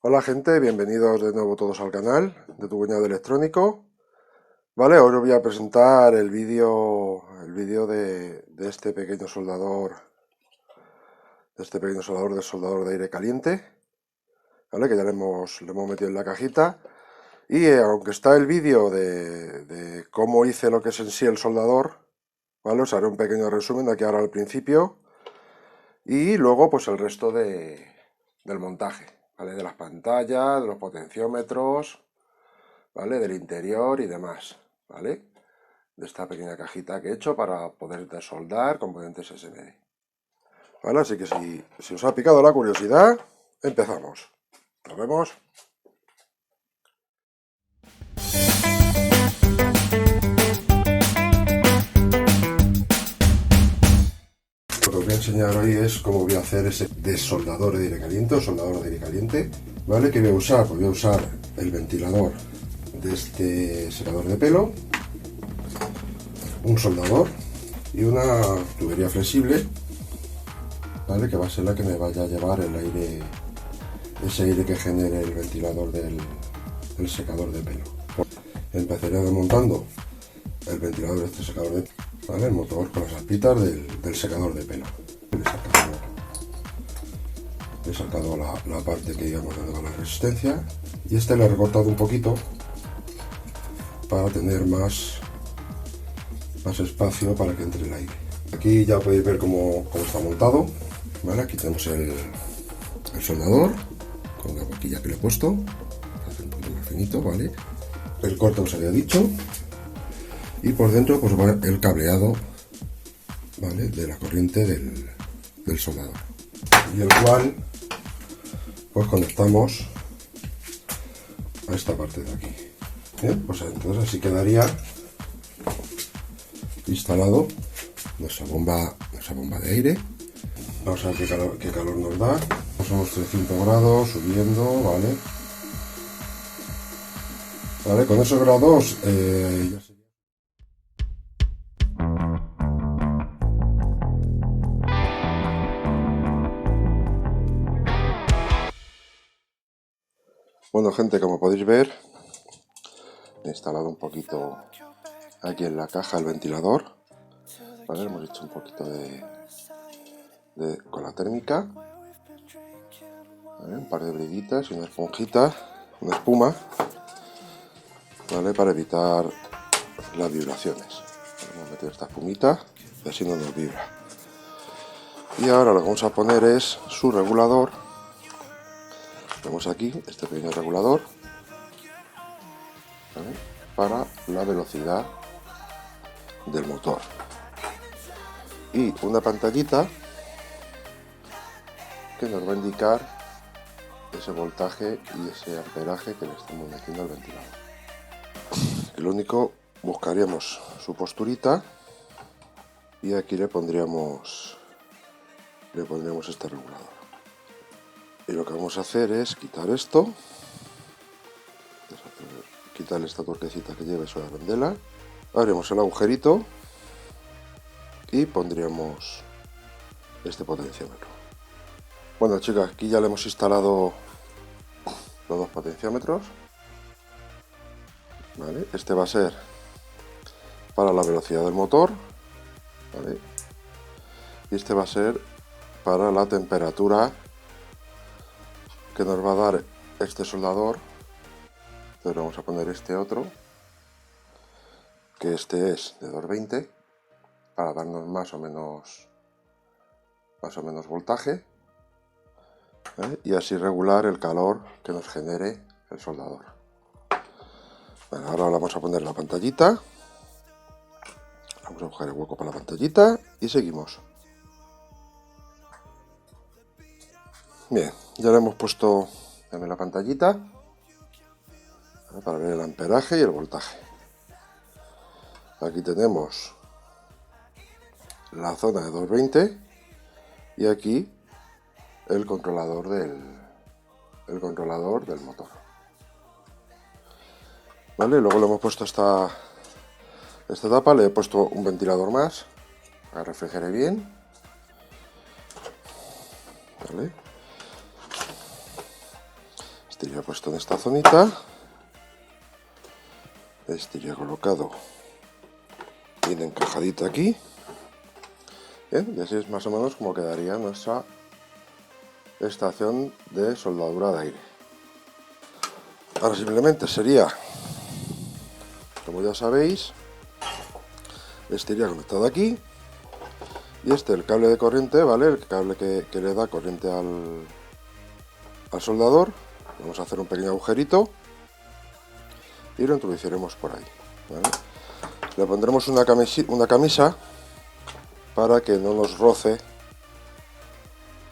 Hola gente, bienvenidos de nuevo todos al canal de tu cuñado electrónico. Vale, hoy os voy a presentar el vídeo de este pequeño soldador, de soldador de aire caliente, ¿vale? Que ya le hemos metido en la cajita. Y aunque está el vídeo de cómo hice lo que es en sí el soldador, ¿vale? Os haré un pequeño resumen de aquí ahora al principio. Y luego pues el resto del montaje, ¿vale? De las pantallas, de los potenciómetros, ¿vale? Del interior y demás, ¿vale? De esta pequeña cajita que he hecho para poder desoldar componentes SMD. ¿Vale? Así que si os ha picado la curiosidad, empezamos. Nos vemos. Lo que os voy a enseñar hoy es cómo voy a hacer ese desoldador de aire caliente o soldador de aire caliente. ¿Vale? ¿Qué voy a usar? Pues voy a usar el ventilador de este secador de pelo, un soldador y una tubería flexible, ¿vale? Que va a ser la que me vaya a llevar el aire, ese aire que genere el ventilador del secador de pelo. Empezaré desmontando el ventilador de este secador de pelo, ¿vale? El motor con las aspitas del secador de pelo. Le he sacado la parte que digamos le da la resistencia y este le he recortado un poquito para tener más espacio para que entre el aire. Aquí ya podéis ver cómo está montado, ¿vale? Aquí tenemos el soldador con la boquilla que le he puesto, hace un poquito más finito, ¿vale? El corte os había dicho y por dentro pues va el cableado, ¿vale? De la corriente del soldador, y el cual pues conectamos a esta parte de aquí. Bien, pues entonces así quedaría instalado nuestra bomba de aire. Vamos a ver qué calor nos da. Somos 300 grados subiendo, ¿vale? Vale, con esos grados ya sería. Bueno gente, como podéis ver, he instalado un poquito aquí en la caja el ventilador, ¿vale? Hemos hecho un poquito con la térmica, ¿vale? Un par de brillitas y una esponjita, una espuma, ¿vale? Para evitar las vibraciones. Vamos a meter esta espumita y así no nos vibra. Y ahora lo que vamos a poner es su regulador. Tenemos aquí este pequeño regulador, ¿vale? Para la velocidad del motor, y una pantallita que nos va a indicar ese voltaje y ese amperaje que le estamos metiendo al ventilador. El único, buscaríamos su posturita y aquí le pondríamos este regulador. Y lo que vamos a hacer es quitar esto, quitarle esta tuerquecita que lleva sobre la arandela, abrimos el agujerito y pondríamos este potenciómetro. Bueno chicas, aquí ya le hemos instalado los dos potenciómetros, ¿vale? Este va a ser para la velocidad del motor, ¿vale? Y este va a ser para la temperatura que nos va a dar este soldador. Entonces vamos a poner este otro, que este es de 220, para darnos más o menos voltaje, ¿vale? Y así regular el calor que nos genere el soldador. Bueno, ahora vamos a poner la pantallita, vamos a buscar el hueco para la pantallita y seguimos. Bien, ya le hemos puesto en la pantallita, ¿vale? Para ver el amperaje y el voltaje. Aquí tenemos la zona de 220 y aquí el controlador del motor, ¿vale? Luego le hemos puesto esta tapa, le he puesto un ventilador más para que refrigere bien, ¿vale? Este iría puesto en esta zonita. Este iría colocado bien encajadito aquí. Bien, y así es más o menos como quedaría nuestra estación de soldadura de aire. Ahora simplemente sería, como ya sabéis, este iría conectado aquí. Y este, el cable de corriente, ¿vale? El cable que le da corriente al soldador. Vamos a hacer un pequeño agujerito y lo introduciremos por ahí, ¿vale? Le pondremos una camisa para que no nos roce,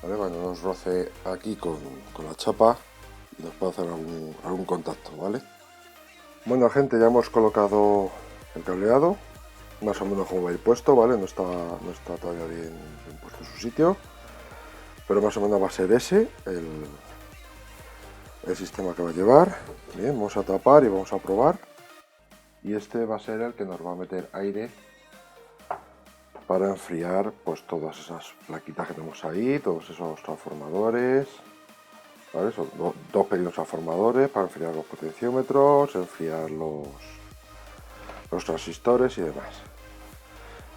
¿vale? Para que no nos roce aquí con la chapa y nos pueda hacer algún contacto, ¿vale? Bueno, gente, ya hemos colocado el cableado, más o menos como va a ir puesto, ¿vale? No está todavía bien puesto en su sitio, pero más o menos va a ser ese el sistema que va a llevar. Bien, vamos a tapar y vamos a probar. Y este va a ser el que nos va a meter aire para enfriar pues todas esas plaquitas que tenemos ahí, todos esos transformadores, ¿vale? Son dos pequeños transformadores para enfriar los potenciómetros, enfriar los transistores y demás.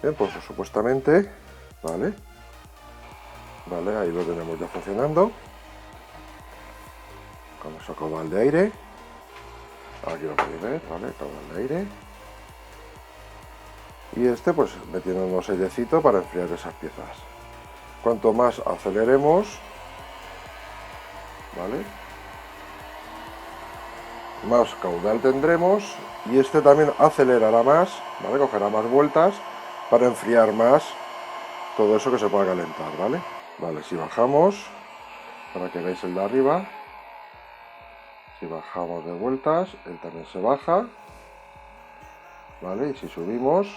Bien, pues supuestamente, ¿vale? Vale, ahí lo tenemos ya funcionando con nuestro caudal de aire. Aquí lo podéis ver, ¿vale? Caudal de aire. Y este pues metiéndonos airecito para enfriar esas piezas. Cuanto más aceleremos, ¿vale? Más caudal tendremos y este también acelerará más, ¿vale? Cogerá más vueltas para enfriar más todo eso que se pueda calentar, ¿vale? Vale, si bajamos, para que veáis el de arriba, si bajamos de vueltas, él también se baja, ¿vale? Y si subimos,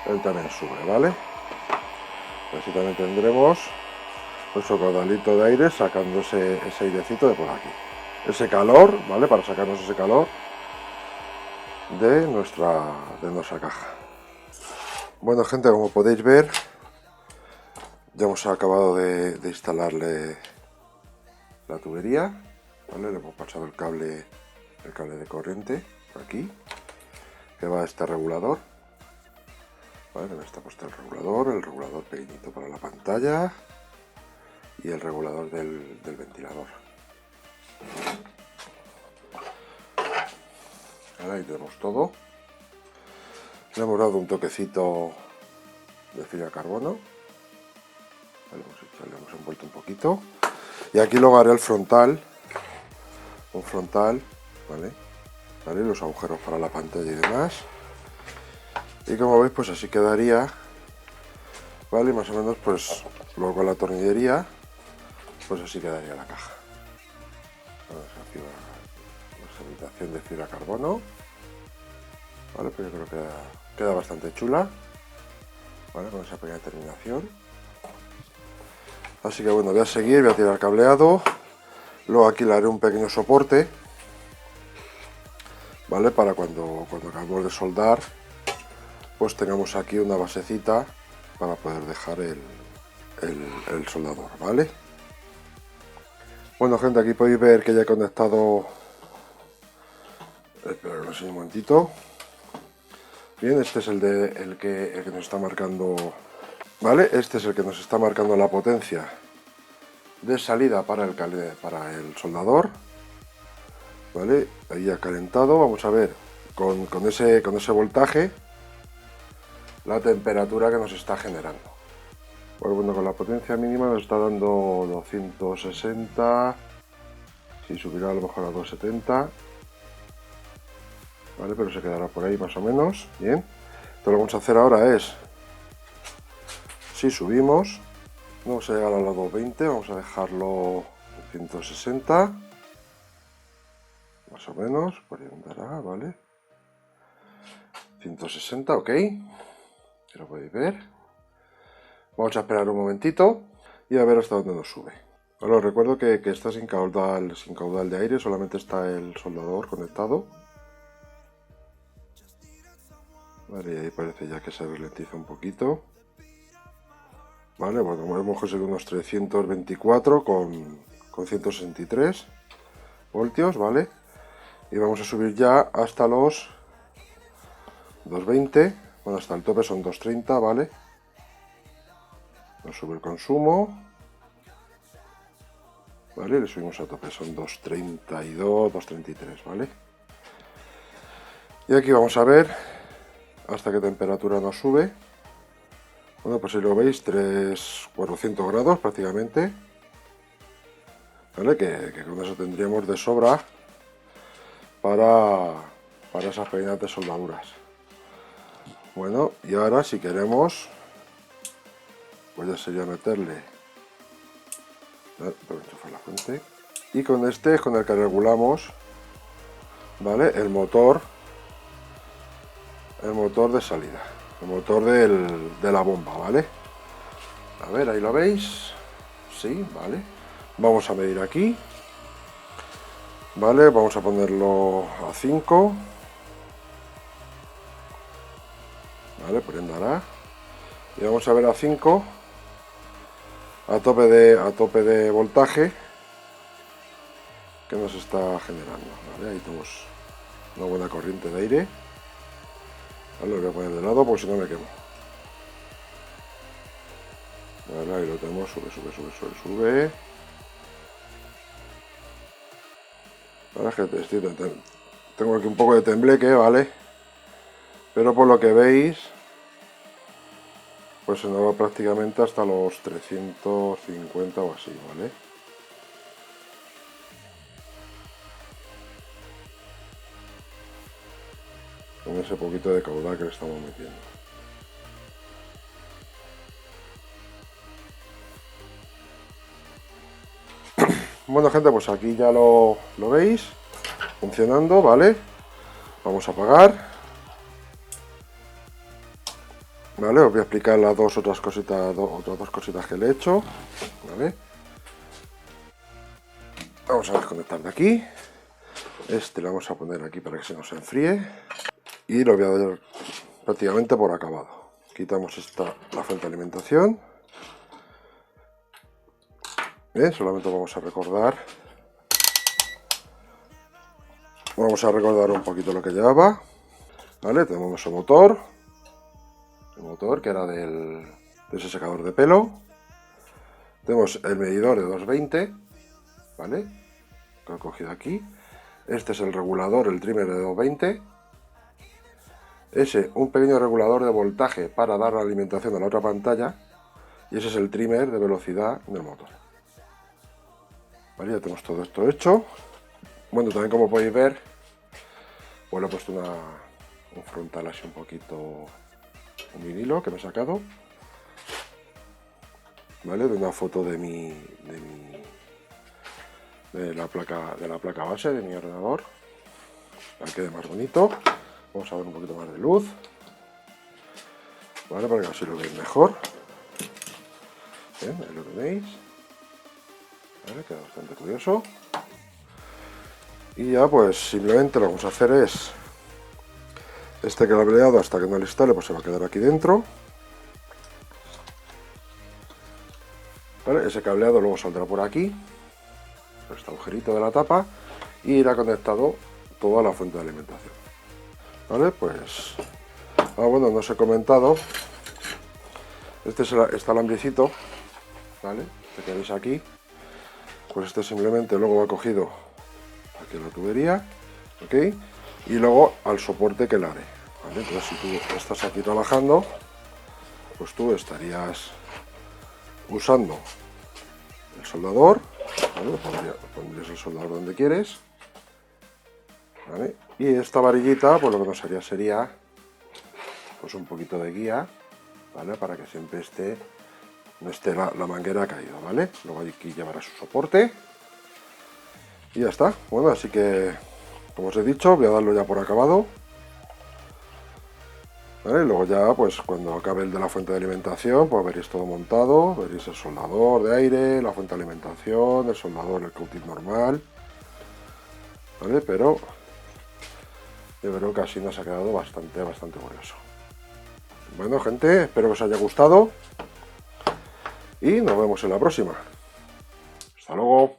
él también sube, ¿vale? Así también tendremos nuestro caudalito de aire sacándose ese airecito de por aquí. Ese calor, ¿vale? Para sacarnos ese calor de nuestra caja. Bueno, gente, como podéis ver, ya hemos acabado de instalarle la tubería, ¿vale? Le hemos pasado el cable de corriente por aquí, que va a este regulador, ¿vale? Está puesto el regulador pequeñito para la pantalla y el regulador del ventilador. Ahora ahí tenemos todo. Le hemos dado un toquecito de fibra de carbono, ¿vale? Le hemos envuelto un poquito. Y aquí luego haré el frontal, un frontal, ¿vale? ¿Vale? Los agujeros para la pantalla y demás. Y como veis, pues así quedaría, ¿vale? Más o menos, pues luego con la tornillería, pues así quedaría la caja. Nuestra imitación de fibra de carbono, ¿vale? Pero yo creo que queda bastante chula, ¿vale? Con esa pequeña terminación. Así que bueno, voy a seguir, voy a tirar cableado. Luego aquí le haré un pequeño soporte, ¿vale? Para cuando acabemos de soldar, pues tengamos aquí una basecita para poder dejar el soldador, ¿vale? Bueno, gente, aquí podéis ver que ya he conectado. Espera, no sé, un momentito. Bien, este es el que nos está marcando, ¿vale? Este es el que nos está marcando la potencia de salida para el soldador, ¿vale? Ahí ya calentado. Vamos a ver con ese voltaje la temperatura que nos está generando. Pues bueno, con la potencia mínima nos está dando 260, si subirá a lo mejor a 270, ¿vale? Pero se quedará por ahí más o menos. Bien, entonces lo que vamos a hacer ahora es, si subimos, no vamos a llegar a los 220, vamos a dejarlo 160, más o menos, por ahí andará, ¿vale? 160, ok, lo podéis ver. Vamos a esperar un momentito y a ver hasta dónde nos sube. Ahora os recuerdo que está sin caudal de aire, solamente está el soldador conectado. Vale, y ahí parece ya que se ralentiza un poquito. Vale, bueno, hemos conseguido unos 324 con 163 voltios, ¿vale? Y vamos a subir ya hasta los 220, bueno, hasta el tope son 230, ¿vale? Nos sube el consumo, ¿vale? Le subimos a tope, son 232, 233, ¿vale? Y aquí vamos a ver hasta qué temperatura nos sube. Bueno, pues si lo veis, 400 grados prácticamente, ¿vale? Que con eso tendríamos de sobra para esas pequeñas de soldaduras. Bueno, y ahora si queremos, pues ya sería meterle, voy a enchufar la fuente, y con este es con el que regulamos, ¿vale? El motor de salida, el motor de la bomba, ¿vale? A ver, ahí lo veis, sí, ¿vale? Vamos a medir aquí, ¿vale? Vamos a ponerlo a 5, ¿vale? Prenderá. Y vamos a ver a 5, a tope de voltaje que nos está generando, ¿vale? Ahí tenemos una buena corriente de aire, ¿vale? Lo voy a poner de lado porque si no me quemo. Vale, ahí lo tenemos, sube. Vale, gente, tengo aquí un poco de tembleque, ¿vale? Pero por lo que veis, pues se nos va prácticamente hasta los 350 o así, ¿vale? Con ese poquito de caudal que le estamos metiendo. Bueno, gente, pues aquí ya lo veis funcionando, ¿vale? Vamos a apagar. Vale, os voy a explicar las otras dos cositas que le he hecho, ¿vale? Vamos a desconectar de aquí. Este lo vamos a poner aquí para que se nos enfríe. Y lo voy a dar prácticamente por acabado. Quitamos la fuente de alimentación. Bien, solamente vamos a recordar. Vamos a recordar un poquito lo que llevaba. Vale, tenemos nuestro motor. El motor que era de ese secador de pelo. Tenemos el medidor de 220, ¿vale? Que he cogido aquí. Este es el regulador, el trimmer de 220. Ese, un pequeño regulador de voltaje para dar la alimentación a la otra pantalla. Y ese es el trimmer de velocidad del motor. Vale, ya tenemos todo esto hecho. Bueno, también como podéis ver, pues le he puesto un frontal así un poquito, un vinilo que me he sacado, ¿vale? De una foto de la placa base de mi ordenador, para que quede más bonito. Vamos a ver un poquito más de luz, ¿vale? Para que así lo veis mejor. Bien, ahí lo tenéis, ¿vale? Queda bastante curioso. Y ya pues simplemente lo que vamos a hacer es este cableado, hasta que no lo instale, pues se va a quedar aquí dentro, ¿vale? Ese cableado luego saldrá por aquí, por este agujerito de la tapa, y irá conectado toda la fuente de alimentación, ¿vale? Pues bueno, no os he comentado, este es este alambricito, ¿vale? Este que veis aquí, pues este simplemente luego va cogido aquí en la tubería, ¿ok? Y luego al soporte que le haré, ¿vale? Entonces si tú estás aquí trabajando, pues tú estarías usando el soldador, ¿vale? Pondrías el soldador donde quieres, ¿vale? Y esta varillita, pues lo que nos haría sería pues un poquito de guía, ¿vale? Para que siempre no esté la manguera caída, ¿vale? Luego aquí llevará su soporte y ya está. Bueno, así que como os he dicho, voy a darlo ya por acabado, ¿vale? Luego ya, pues cuando acabe el de la fuente de alimentación, pues veréis todo montado, veréis el soldador de aire, la fuente de alimentación, el soldador, el cautín normal, ¿vale? Pero yo creo que así nos ha quedado bastante curioso. Bueno, gente, espero que os haya gustado. y nos vemos en la próxima. Hasta luego.